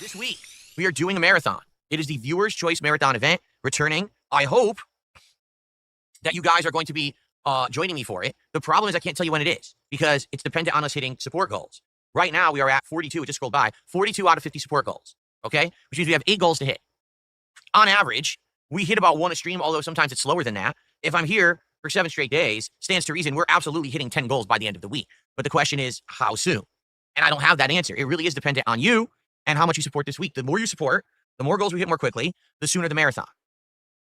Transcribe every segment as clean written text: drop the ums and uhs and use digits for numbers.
This week, we are doing a marathon. It is the Viewer's Choice Marathon event returning. I hope that you guys are going to be joining me for it. The problem is I can't tell you when it is because it's dependent on us hitting support goals. Right now, we are at 42. It just scrolled by. 42 out of 50 support goals, okay? Which means we have 8 goals to hit. On average, we hit about 1 a stream, although sometimes it's slower than that. If I'm here for 7 straight days, stands to reason we're absolutely hitting 10 goals by the end of the week. But the question is, how soon? And I don't have that answer. It really is dependent on you and how much you support this week. The more you support, the more goals we hit more quickly, the sooner the marathon.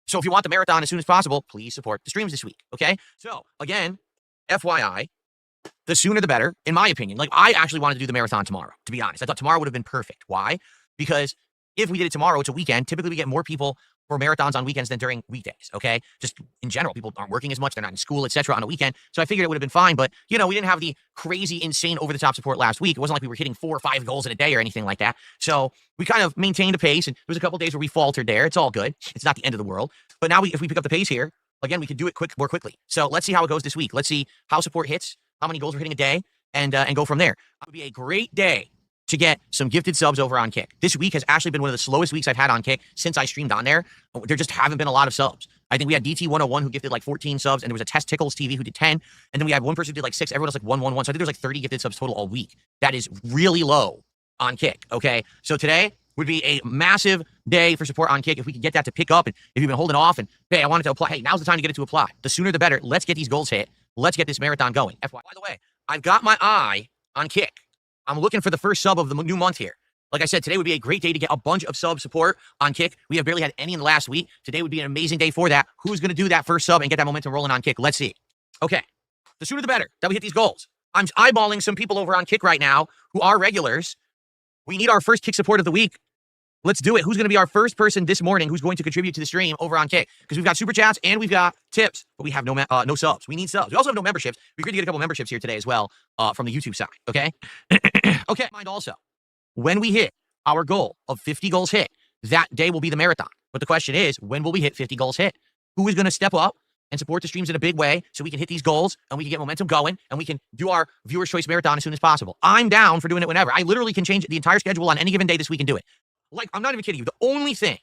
So if you want the marathon as soon as possible, please support the streams this week, okay? So, again, FYI, the sooner the better, in my opinion. Like, I actually wanted to do the marathon tomorrow, to be honest. I thought tomorrow would have been perfect. Why? Because if we did it tomorrow, it's a weekend. Typically, we get more people for marathons on weekends than during weekdays, okay? Just in general, people aren't working as much. They're not in school, etc. on a weekend. So I figured it would have been fine. But, you know, we didn't have the crazy, insane, over-the-top support last week. It wasn't like we were hitting 4 or 5 goals in a day or anything like that. So we kind of maintained a pace. And there was a couple of days where we faltered there. It's all good. It's not the end of the world. But now if we pick up the pace here, again, we can do it more quickly. So let's see how it goes this week. Let's see how support hits, how many goals we're hitting a day, and go from there. It would be a great day to get some gifted subs over on Kick. This week has actually been one of the slowest weeks I've had on Kick since I streamed on there. There just haven't been a lot of subs. I think we had DT101 who gifted like 14 subs, and there was a Test Tickles TV who did 10, and then we had one person who did like 6. Everyone else like 111. So I think there's like 30 gifted subs total all week. That is really low on Kick, okay? So today would be a massive day for support on Kick if we could get that to pick up, and if you've been holding off and, hey, I wanted to apply. Hey, now's the time to get it to apply. The sooner the better. Let's get these goals hit. Let's get this marathon going. FYI, by the way, I've got my eye on Kick. I'm looking for the first sub of the new month here. Like I said, today would be a great day to get a bunch of sub support on Kick. We have barely had any in the last week. Today would be an amazing day for that. Who's going to do that first sub and get that momentum rolling on Kick? Let's see. Okay. The sooner the better that we hit these goals. I'm eyeballing some people over on Kick right now who are regulars. We need our first Kick support of the week. Let's do it. Who's going to be our first person this morning who's going to contribute to the stream over on Kick? Because we've got super chats and we've got tips, but we have no subs. We need subs. We also have no memberships. We're going to get a couple memberships here today as well from the YouTube side, okay? Okay, mind also, when we hit our goal of 50 goals hit, that day will be the marathon. But the question is, when will we hit 50 goals hit? Who is going to step up and support the streams in a big way so we can hit these goals and we can get momentum going and we can do our Viewer's Choice Marathon as soon as possible? I'm down for doing it whenever. I literally can change the entire schedule on any given day this week and do it. Like, I'm not even kidding you. The only thing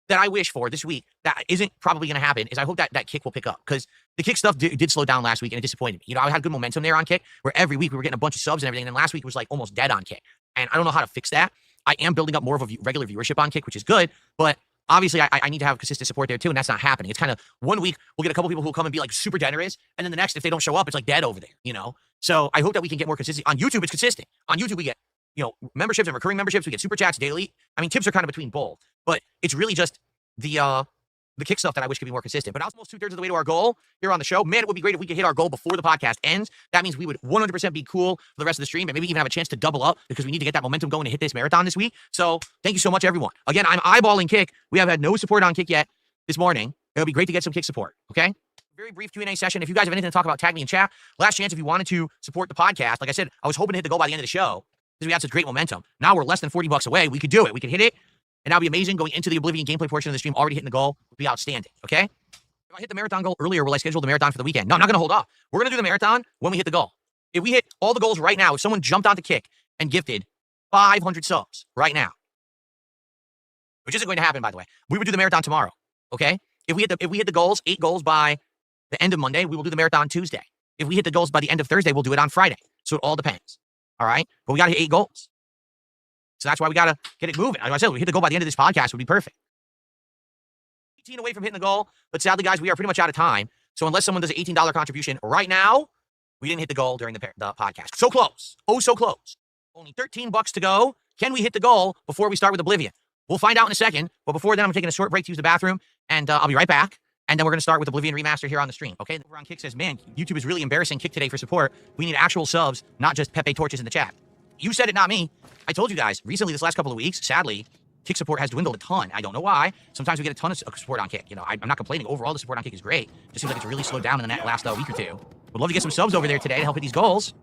that I wish for this week that isn't probably going to happen is I hope that Kick will pick up, because the Kick stuff did slow down last week and it disappointed me. You know, I had good momentum there on Kick where every week we were getting a bunch of subs and everything. And then last week was like almost dead on Kick. And I don't know how to fix that. I am building up more of a regular viewership on Kick, which is good. But obviously I need to have consistent support there too. And that's not happening. It's kind of one week we'll get a couple people who will come and be like super generous. And then the next, if they don't show up, it's like dead over there, you know? So I hope that we can get more consistency. On YouTube, it's consistent. On YouTube, we get, you know, memberships and recurring memberships. We get super chats daily. I mean, tips are kind of between both, but it's really just the Kick stuff that I wish could be more consistent. But almost 2/3 of the way to our goal here on the show. Man, it would be great if we could hit our goal before the podcast ends. That means we would 100% be cool for the rest of the stream and maybe even have a chance to double up because we need to get that momentum going to hit this marathon this week. So thank you so much, everyone. Again, I'm eyeballing Kick. We have had no support on Kick yet this morning. It would be great to get some Kick support, okay? Very brief Q&A session. If you guys have anything to talk about, tag me in chat. Last chance if you wanted to support the podcast. Like I said, I was hoping to hit the goal by the end of the show because we had such great momentum. Now we're less than $40 away. We could do it. We could hit it. And that'd be amazing. Going into the Oblivion gameplay portion of the stream, already hitting the goal would be outstanding, okay? If I hit the marathon goal earlier, will I schedule the marathon for the weekend? No, I'm not going to hold off. We're going to do the marathon when we hit the goal. If we hit all the goals right now, if someone jumped onto Kick and gifted 500 subs right now, which isn't going to happen, by the way, we would do the marathon tomorrow, okay? If we hit the goals, 8 goals by the end of Monday, we will do the marathon Tuesday. If we hit the goals by the end of Thursday, we'll do it on Friday. So it all depends, all right? But we got to hit 8 goals. So that's why we got to get it moving. Like I said, if we hit the goal by the end of this podcast, it would be perfect. 18 away from hitting the goal. But sadly, guys, we are pretty much out of time. So unless someone does an $18 contribution right now, we didn't hit the goal during the podcast. So close. Oh, so close. Only $13 to go. Can we hit the goal before we start with Oblivion? We'll find out in a second. But before then, I'm taking a short break to use the bathroom. And I'll be right back. And then we're going to start with Oblivion Remaster here on the stream. Okay? Over on Kick says, man, YouTube is really embarrassing Kick today for support. We need actual subs, not just Pepe torches in the chat. You said it, not me. I told you guys, recently, this last couple of weeks, sadly, Kick support has dwindled a ton. I don't know why. Sometimes we get a ton of support on Kick. You know, I'm not complaining. Overall, the support on Kick is great. Just seems like it's really slowed down in the last week or two. Would love to get some subs over there today to help hit these goals.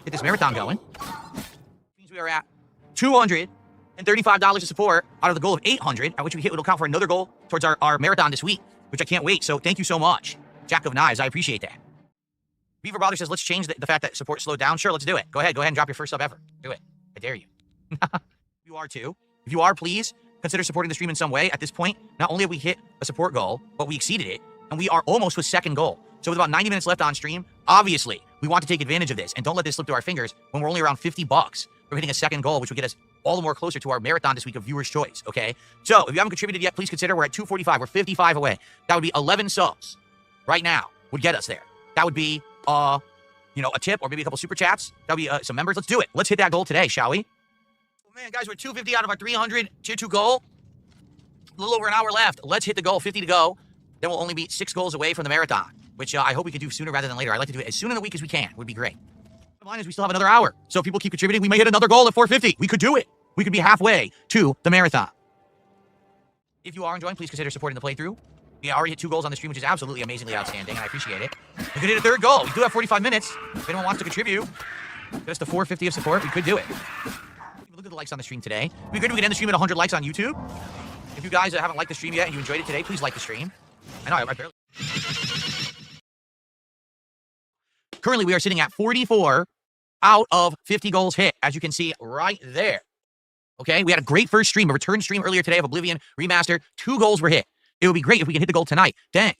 Get this marathon going. Means we are at $235 of support out of the goal of 800, at which we hit will count for another goal towards our marathon this week, which I can't wait. So thank you so much, Jack of Knives. I appreciate that. Beaver Brother says, let's change the fact that support slowed down. Sure, let's do it. Go ahead and drop your first sub ever. Do it. I dare you. you are too. If you are, please consider supporting the stream in some way. At this point, not only have we hit a support goal, but we exceeded it, and we are almost to a second goal. So with about 90 minutes left on stream, obviously, we want to take advantage of this, and don't let this slip through our fingers when we're only around $50 from hitting a second goal, which would get us all the more closer to our marathon this week of viewer's choice, okay? So if you haven't contributed yet, please consider. We're at 245. We're 55 away. That would be 11 subs right now would get us there. That would be, a tip or maybe a couple super chats. That would be some members. Let's do it. Let's hit that goal today, shall we? Oh, man, guys, we're 250 out of our 300 tier 2 goal. A little over an hour left. Let's hit the goal. 50 to go. Then we'll only be 6 goals away from the marathon, which I hope we could do sooner rather than later. I'd like to do it as soon in the week as we can. Would be great. The line is we still have another hour. So if people keep contributing, we may hit another goal at 450. We could do it. We could be halfway to the marathon. If you are enjoying, please consider supporting the playthrough. We already hit 2 goals on the stream, which is absolutely amazingly outstanding, and I appreciate it. We could hit a 3rd goal. We do have 45 minutes. If anyone wants to contribute, get us to 450 of support, we could do it. Look at the likes on the stream today. It'd be great if we could end the stream at 100 likes on YouTube. If you guys haven't liked the stream yet and you enjoyed it today, please like the stream. I know, I barely... Currently, we are sitting at 44 out of 50 goals hit, as you can see right there. Okay, we had a great first stream, a return stream earlier today of Oblivion Remaster. 2 goals were hit. It would be great if we could hit the goal tonight. Dang,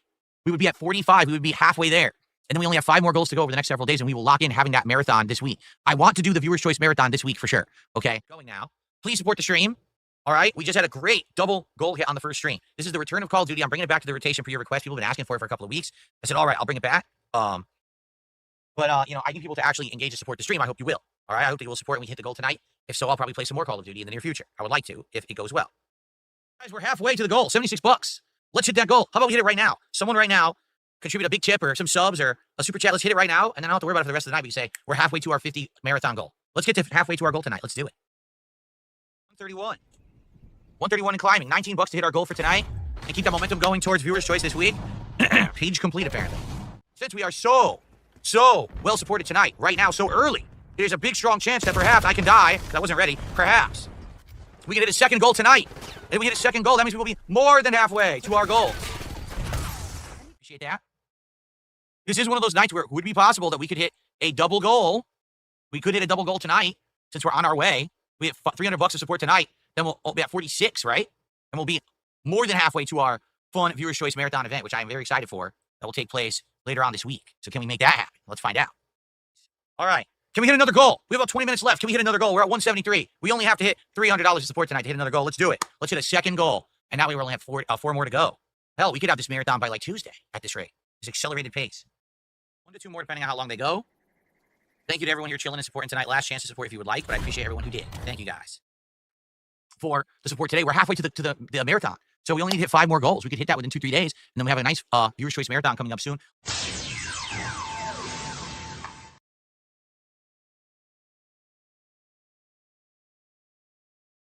we would be at 45. We would be halfway there. And then we only have 5 more goals to go over the next several days, and we will lock in having that marathon this week. I want to do the Viewer's Choice Marathon this week for sure. Okay, going now. Please support the stream. All right, we just had a great double goal hit on the first stream. This is the return of Call of Duty. I'm bringing it back to the rotation for your request. People have been asking for it for a couple of weeks. I said, all right, I'll bring it back. I need people to actually engage and support the stream. I hope you will. All right, I hope that you will support and we hit the goal tonight. If so, I'll probably play some more Call of Duty in the near future. I would like to, if it goes well. Guys, we're halfway to the goal, $76. Let's hit that goal. How about we hit it right now? Someone right now contribute a big tip or some subs or a super chat. Let's hit it right now, and then I don't have to worry about it for the rest of the night. We say we're halfway to our 50 marathon goal. Let's get to halfway to our goal tonight. Let's do it. 131. 131 and climbing. $19 to hit our goal for tonight and keep that momentum going towards Viewer's Choice this week. Page complete, apparently. Since we are so well supported tonight, right now, so early, there's a big, strong chance that perhaps I can die. I wasn't ready. Perhaps we can hit a second goal tonight. If we hit a second goal, that means we will be more than halfway to our goal. Appreciate that. This is one of those nights where it would be possible that we could hit a double goal. We could hit a double goal tonight since we're on our way. We have $300 of support tonight. Then we'll be at 46, right? And we'll be more than halfway to our fun Viewer's Choice Marathon event, which I am very excited for. That will take place later on this week. So can we make that happen? Let's find out. All right. Can we hit another goal? We have about 20 minutes left. Can we hit another goal? We're at 173. We only have to hit $300 of support tonight to hit another goal. Let's do it. Let's hit a second goal. And now we only have 4 more to go. Hell, we could have this marathon by like Tuesday at this rate. This accelerated pace. 1 to 2 more depending on how long they go. Thank you to everyone here chilling and supporting tonight. Last chance to support if you would like, but I appreciate everyone who did. Thank you guys for the support today. We're halfway to the marathon. So we only need to hit 5 more goals. We could hit that within 2-3 days. And then we have a nice Viewer's Choice Marathon coming up soon.